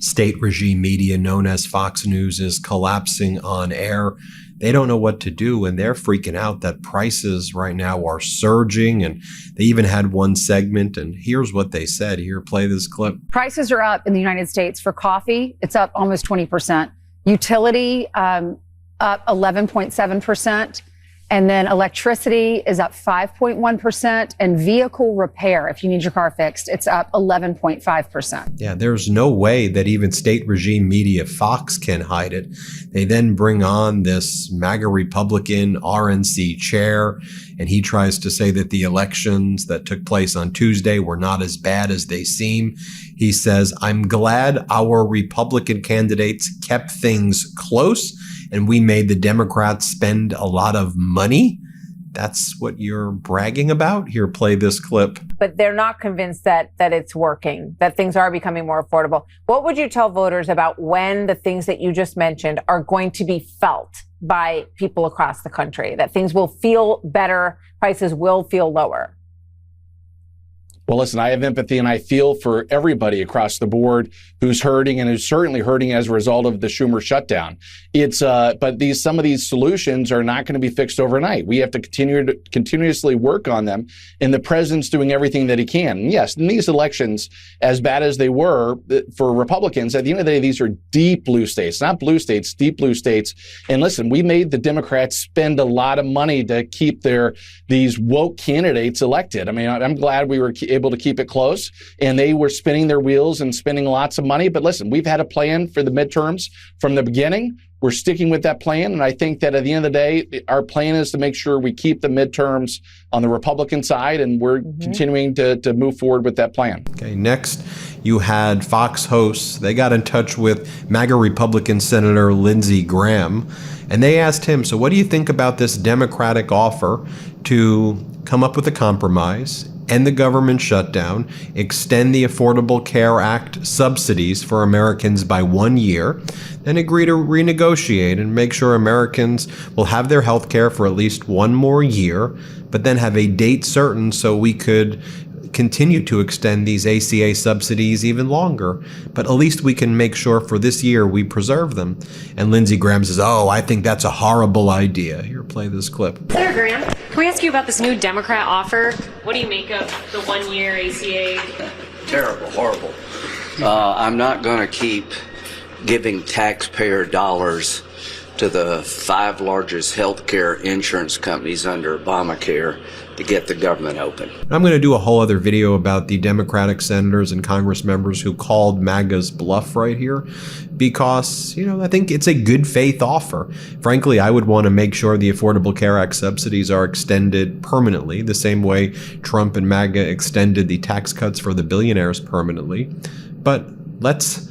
state regime media known as Fox News is collapsing on air. They don't know what to do, and they're freaking out that prices right now are surging. And they even had one segment, and here's what they said. Here, play this clip. Prices are up in the United States for coffee. It's up almost 20%. Utility up 11.7%. And then electricity is up 5.1%, and vehicle repair, if you need your car fixed, it's up 11.5%. Yeah, there's no way that even state regime media Fox can hide it. They then bring on this MAGA Republican RNC chair, and he tries to say that the elections that took place on Tuesday were not as bad as they seem. He says, "I'm glad our Republican candidates kept things close, and we made the Democrats spend a lot of money." That's what you're bragging about? Here, play this clip. But they're not convinced that it's working, that things are becoming more affordable. What would you tell voters about when the things that you just mentioned are going to be felt by people across the country, that things will feel better, prices will feel lower? Well, listen, I have empathy and I feel for everybody across the board who's hurting and who's certainly hurting as a result of the Schumer shutdown. But some of these solutions are not going to be fixed overnight. We have to continuously work on them, and the president's doing everything that he can. And yes, in these elections, as bad as they were for Republicans, at the end of the day, these are deep blue states, not blue states, deep blue states. And listen, we made the Democrats spend a lot of money to keep these woke candidates elected. I mean, I'm glad we were able to keep it close, and they were spinning their wheels and spending lots of money. But listen, we've had a plan for the midterms from the beginning. We're sticking with that plan. And I think that at the end of the day, our plan is to make sure we keep the midterms on the Republican side, and we're continuing to move forward with that plan. Okay, next, you had Fox hosts. They got in touch with MAGA Republican Senator Lindsey Graham, and they asked him, so what do you think about this Democratic offer to come up with a compromise, end the government shutdown, extend the Affordable Care Act subsidies for Americans by 1 year, then agree to renegotiate and make sure Americans will have their health care for at least 1 more year, but then have a date certain so we could continue to extend these ACA subsidies even longer, but at least we can make sure for this year we preserve them. And Lindsey Graham says, oh, I think that's a horrible idea. Here, play this clip. Senator Graham, can we ask you about this new Democrat offer? What do you make of the 1 year ACA? Terrible, horrible. I'm not going to keep giving taxpayer dollars to the 5 largest healthcare insurance companies under Obamacare to get the government open. I'm going to do a whole other video about the Democratic senators and Congress members who called MAGA's bluff right here, because, I think it's a good faith offer. Frankly, I would want to make sure the Affordable Care Act subsidies are extended permanently, the same way Trump and MAGA extended the tax cuts for the billionaires permanently. But let's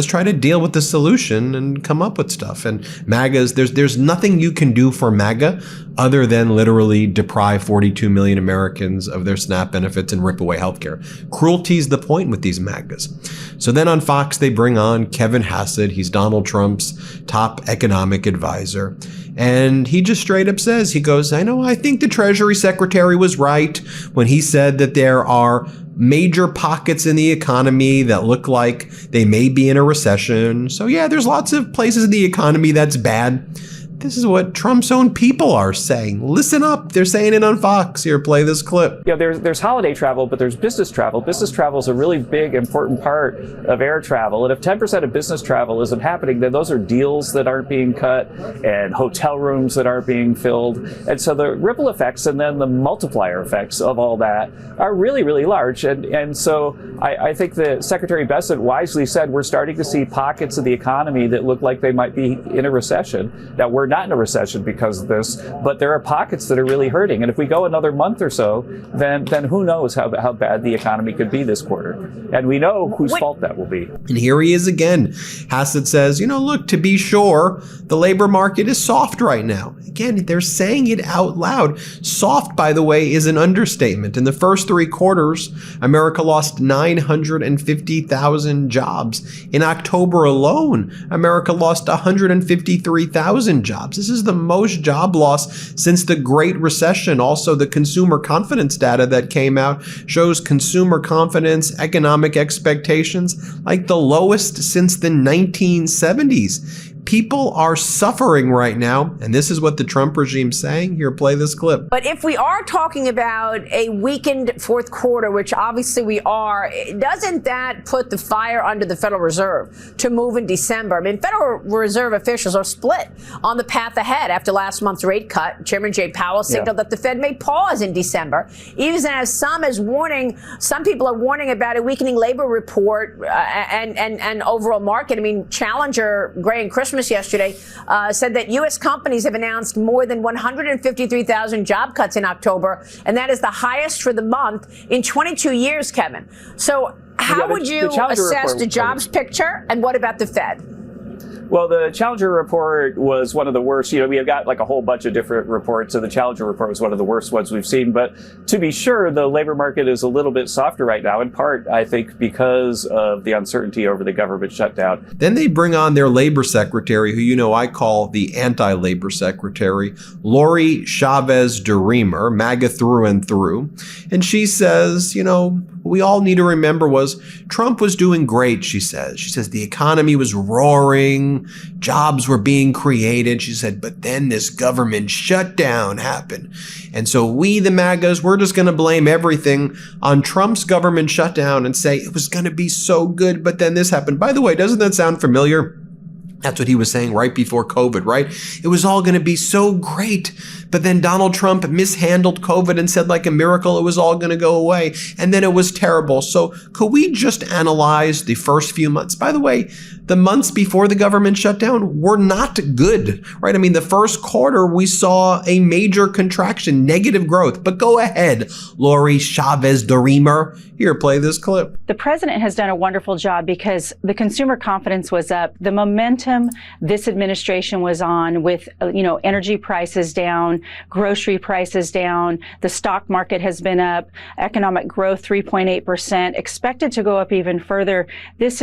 try to deal with the solution and come up with stuff. And MAGA's, there's nothing you can do for MAGA other than literally deprive 42 million Americans of their SNAP benefits and rip away healthcare. Cruelty's the point with these MAGAs. So then on Fox, they bring on Kevin Hassett. He's Donald Trump's top economic advisor. And he just straight up says, he goes, I think the Treasury Secretary was right when he said that there are major pockets in the economy that look like they may be in a recession. So yeah, there's lots of places in the economy that's bad. This is what Trump's own people are saying. Listen up. They're saying it on Fox. Here, play this clip. There's holiday travel, but there's business travel. Business travel is a really big, important part of air travel. And if 10% of business travel isn't happening, then those are deals that aren't being cut and hotel rooms that aren't being filled. And so the ripple effects and then the multiplier effects of all that are really, really large. And so I think that Secretary Bessent wisely said we're starting to see pockets of the economy that look like they might be in a recession. Now, we're not in a recession because of this, but there are pockets that are really hurting. And if we go another month or so, then who knows how bad the economy could be this quarter. And we know whose fault that will be. And here he is again. Hassett says, look, to be sure, the labor market is soft right now. Again, they're saying it out loud. Soft, by the way, is an understatement. In the first 3 quarters, America lost 950,000 jobs. In October alone, America lost 153,000 jobs. jobs. This is the most job loss since the Great Recession. Also, the consumer confidence data that came out shows consumer confidence, economic expectations like the lowest since the 1970s. People are suffering right now, and this is what the Trump regime's saying. Here, play this clip. But if we are talking about a weakened fourth quarter, which obviously we are, doesn't that put the fire under the Federal Reserve to move in December? I mean, Federal Reserve officials are split on the path ahead after last month's rate cut. Chairman Jay Powell signaled that the Fed may pause in December, even as some people are warning about a weakening labor report and overall market. I mean, Challenger, Gray and Christmas yesterday said that U.S. companies have announced more than 153,000 job cuts in October, and that is the highest for the month in 22 years, Kevin. So how would you assess the jobs picture, and what about the Fed? Well, the Challenger report was one of the worst. We have got like a whole bunch of different reports, and the Challenger report was one of the worst ones we've seen. But to be sure, the labor market is a little bit softer right now, in part, I think, because of the uncertainty over the government shutdown. Then they bring on their labor secretary, who, I call the anti-labor secretary, Lori Chavez DeRemer, MAGA through and through. And she says, we all need to remember was Trump was doing great, she says. She says the economy was roaring, jobs were being created. She said, but then this government shutdown happened. And so we, the MAGAs, we're just going to blame everything on Trump's government shutdown and say it was going to be so good, but then this happened. By the way, doesn't that sound familiar? That's what he was saying right before COVID, right? It was all going to be so great. But then Donald Trump mishandled COVID and said like a miracle it was all going to go away. And then it was terrible. So could we just analyze the first few months? By the way, the months before the government shutdown were not good, right? I mean, the first quarter, we saw a major contraction, negative growth. But go ahead, Lori Chavez DeRemer. Here, play this clip. The president has done a wonderful job because the consumer confidence was up. The momentum this administration was on with, energy prices down, grocery prices down. The stock market has been up. Economic growth, 3.8%, expected to go up even further. This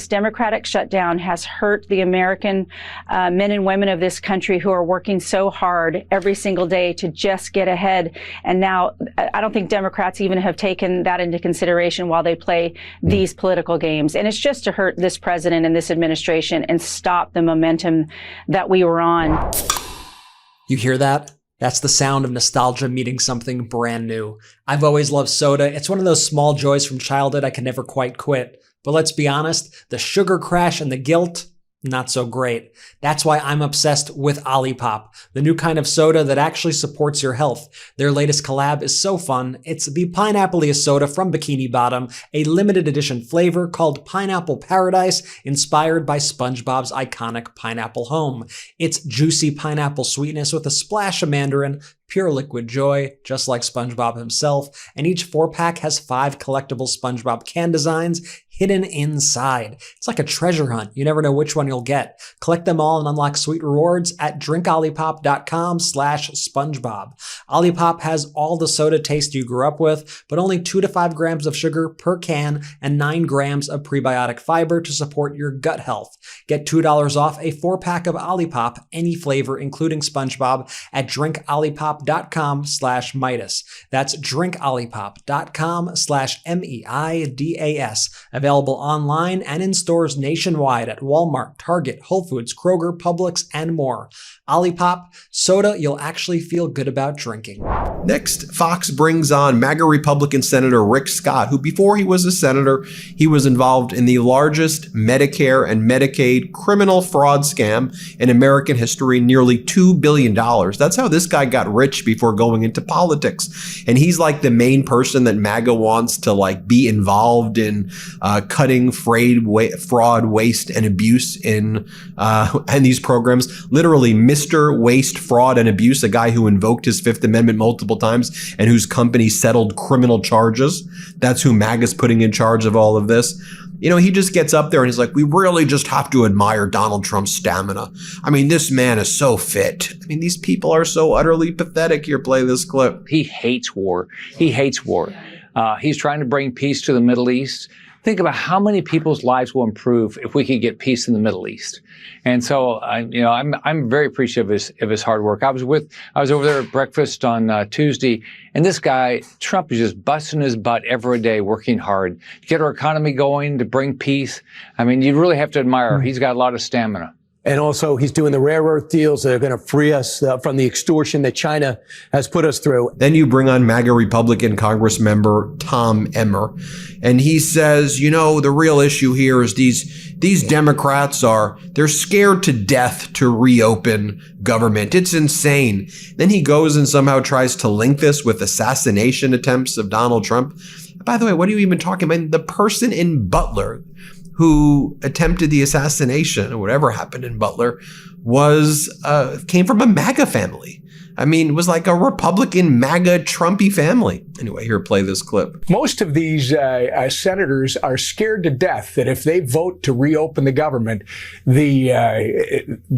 Democratic shutdown has hurt the American men and women of this country who are working so hard every single day to just get ahead. And now I don't think Democrats even have taken that into consideration while they play these political games. And it's just to hurt this president and this administration and stop the momentum that we were on. You hear that? That's the sound of nostalgia meeting something brand new. I've always loved soda. It's one of those small joys from childhood I can never quite quit. But let's be honest, the sugar crash and the guilt, not so great. That's why I'm obsessed with Olipop, the new kind of soda that actually supports your health. Their latest collab is so fun. It's the Pineapple-iest soda from Bikini Bottom, a limited edition flavor called Pineapple Paradise, inspired by SpongeBob's iconic pineapple home. It's juicy pineapple sweetness with a splash of mandarin, pure liquid joy, just like SpongeBob himself, and each 4-pack has 5 collectible SpongeBob can designs hidden inside. It's like a treasure hunt. You never know which one you'll get. Collect them all and unlock sweet rewards at drinkolipop.com/SpongeBob. Olipop has all the soda taste you grew up with, but only 2 to 5 grams of sugar per can and 9 grams of prebiotic fiber to support your gut health. Get $2 off a 4-pack of Olipop, any flavor, including SpongeBob, at drinkolipop.com/Meidas. That's drinkolipop.com/MEIDAS. Available online and in stores nationwide at Walmart, Target, Whole Foods, Kroger, Publix, and more. Olipop, soda you'll actually feel good about drinking. Next, Fox brings on MAGA Republican Senator Rick Scott, who before he was a senator, he was involved in the largest Medicare and Medicaid criminal fraud scam in American history, nearly $2 billion. That's how this guy got rich before going into politics. And he's like the main person that MAGA wants to be involved in cutting fraud, waste, and abuse in these programs. Literally, Mr. Waste, Fraud, and Abuse, a guy who invoked his Fifth Amendment multiple times and whose company settled criminal charges. That's who MAGA's putting in charge of all of this. He just gets up there and he's like, we really just have to admire Donald Trump's stamina. I mean, this man is so fit. I mean, these people are so utterly pathetic. Here, play this clip. He hates war. He hates war. He's trying to bring peace to the Middle East. think about how many people's lives will improve if we could get peace in the Middle East. And so, I'm very appreciative of his hard work. I was over there at breakfast on Tuesday, and this guy, Trump, is just busting his butt every day, working hard to get our economy going, to bring peace. I mean, you really have to admire. He's got a lot of stamina. And also, he's doing the rare earth deals that are going to free us from the extortion that China has put us through. Then you bring on MAGA Republican Congress member Tom Emmer, and he says, the real issue here is these Democrats they're scared to death to reopen government. It's insane. Then he goes and somehow tries to link this with assassination attempts of Donald Trump. By the way, what are you even talking about? The person in Butler who attempted the assassination or whatever happened in Butler came from a MAGA family. I mean, it was like a Republican MAGA Trumpy family. Anyway, here, play this clip. Most of these senators are scared to death that if they vote to reopen the government, the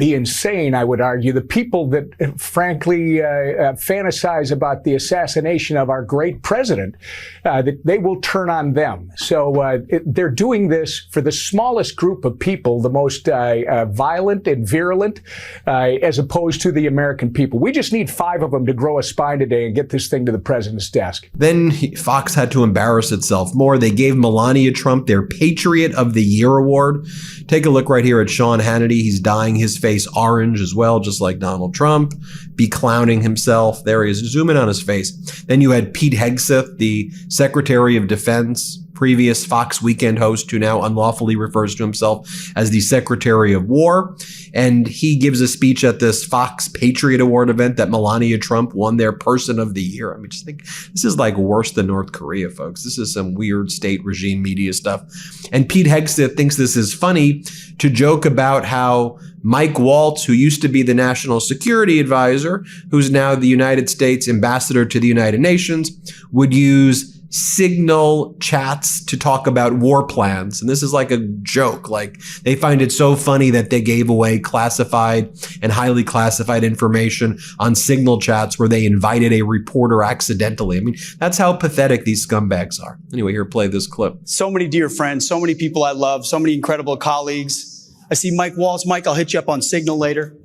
insane, I would argue, the people that frankly fantasize about the assassination of our great president, that they will turn on them. So they're doing this for the smallest group of people, the most violent and virulent, as opposed to the American people. We just need 5 of them to grow a spine today and get this thing to the president's desk. Then Fox had to embarrass itself more. They gave Melania Trump their Patriot of the Year award. Take a look right here at Sean Hannity. He's dyeing his face orange as well, just like Donald Trump, beclowning himself. There he is. Zoom in on his face. Then you had Pete Hegseth, the Secretary of Defense, previous Fox Weekend host who now unlawfully refers to himself as the Secretary of War. And he gives a speech at this Fox Patriot Award event that Melania Trump won their Person of the Year. I mean, just think, this is like worse than North Korea, folks. This is some weird state regime media stuff. And Pete Hegseth thinks this is funny to joke about how Mike Waltz, who used to be the National Security Advisor, who's now the United States Ambassador to the United Nations, would use Signal chats to talk about war plans. And this is like a joke. Like, they find it so funny that they gave away classified and highly classified information on Signal chats where they invited a reporter accidentally. I mean, that's how pathetic these scumbags are. Anyway, here, play this clip. So many dear friends, so many people I love, so many incredible colleagues. I see Mike Waltz. Mike, I'll hit you up on Signal later.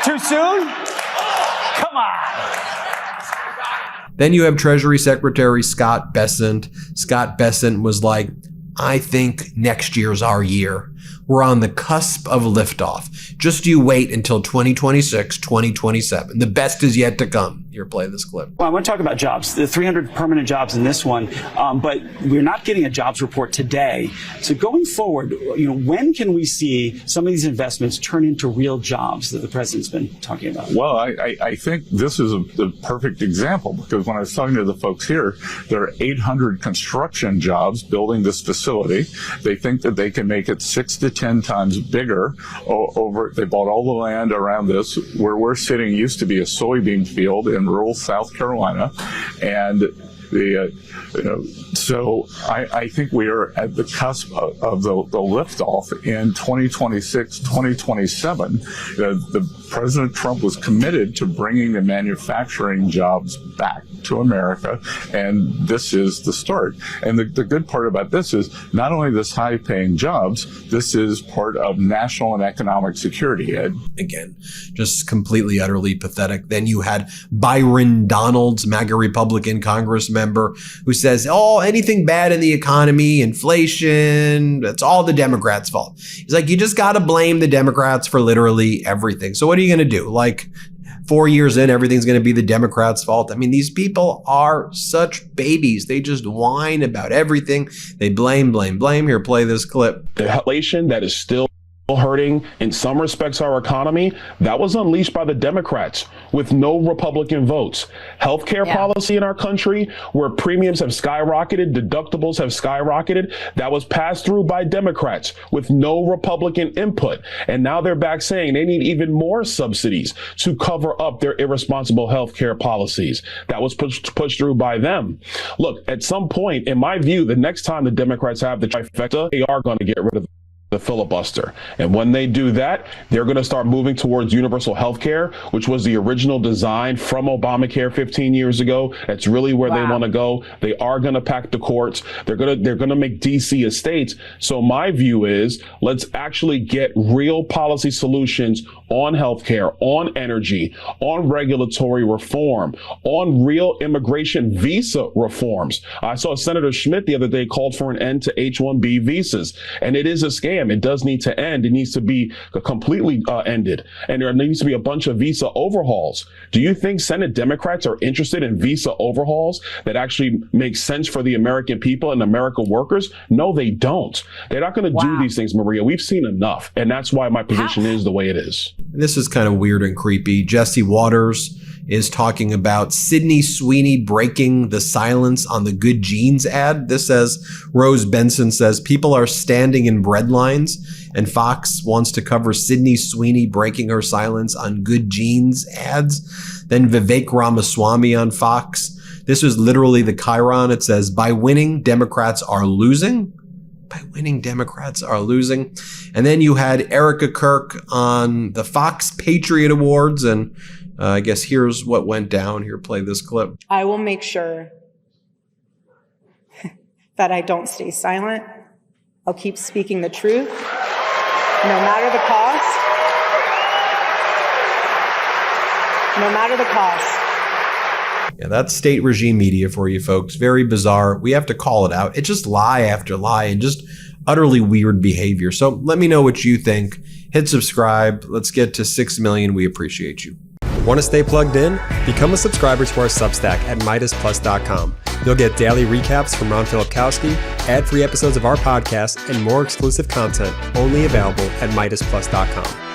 Too soon? Come on. Then you have Treasury Secretary Scott Bessent. Scott Bessent was like, I think next year's our year. We're on the cusp of liftoff. Just you wait until 2026, 2027. The best is yet to come. Here, play this clip. Well, I want to talk about jobs. The 300 permanent jobs in this one, but we're not getting a jobs report today. So going forward, when can we see some of these investments turn into real jobs that the president's been talking about? Well, I think this is the perfect example, because when I was talking to the folks here, there are 800 construction jobs building this facility. They think that they can make it 6 to 10 times bigger. They bought all the land around this. Where we're sitting used to be a soybean field in rural South Carolina, and so I think we are at the cusp of the liftoff in 2026, 2027. The President Trump was committed to bringing the manufacturing jobs back to America, and this is the start. And the good part about this is not only this high-paying jobs, this is part of national and economic security, Ed. Again, just completely, utterly pathetic. Then you had Byron Donalds, MAGA Republican Congress member, who says, anything bad in the economy, inflation, that's all the Democrats' fault. He's like, you just got to blame the Democrats for literally everything. So what are you going to do? Like, 4 years in, everything's going to be the Democrats' fault. I mean, these people are such babies. They just whine about everything. They blame. Here, play this clip. The inflation that is still hurting in some respects our economy, that was unleashed by the Democrats with no Republican votes. Healthcare policy in our country, where premiums have skyrocketed, deductibles have skyrocketed, that was passed through by Democrats with no Republican input. And now they're back saying they need even more subsidies to cover up their irresponsible healthcare policies. That was pushed through by them. Look, at some point, in my view, the next time the Democrats have the trifecta, they are going to get rid of the filibuster. And when they do that, they're going to start moving towards universal health care, which was the original design from Obamacare 15 years ago. That's really where they want to go. They are going to pack the courts. They're going to make DC a state. So my view is, let's actually get real policy solutions on healthcare, on energy, on regulatory reform, on real immigration visa reforms. I saw Senator Schmidt the other day called for an end to H-1B visas, and it is a scam. It does need to end. It needs to be completely ended, and there needs to be a bunch of visa overhauls. Do you think Senate Democrats are interested in visa overhauls that actually make sense for the American people and American workers? No, they don't. They're not going to do these things, Maria. We've seen enough, and that's why my position is the way it is. This is kind of weird and creepy. Jesse Waters is talking about Sydney Sweeney breaking the silence on the Good Genes ad. This says, Rose Benson says, people are standing in bread lines, and Fox wants to cover Sydney Sweeney breaking her silence on Good Genes ads. Then Vivek Ramaswamy on Fox. This was literally the chyron. It says, by winning, Democrats are losing. By winning, Democrats are losing. And then you had Erica Kirk on the Fox Patriot Awards. And I guess here's what went down. Here, play this clip. I will make sure that I don't stay silent. I'll keep speaking the truth, no matter the cost. No matter the cost. Yeah, that's state regime media for you folks. Very bizarre. We have to call it out. It's just lie after lie and just utterly weird behavior. So let me know what you think. Hit subscribe. Let's get to 6 million. We appreciate you. Want to stay plugged in? Become a subscriber to our Substack at MeidasPlus.com. You'll get daily recaps from Ron Filipkowski, ad-free episodes of our podcast, and more exclusive content only available at MeidasPlus.com.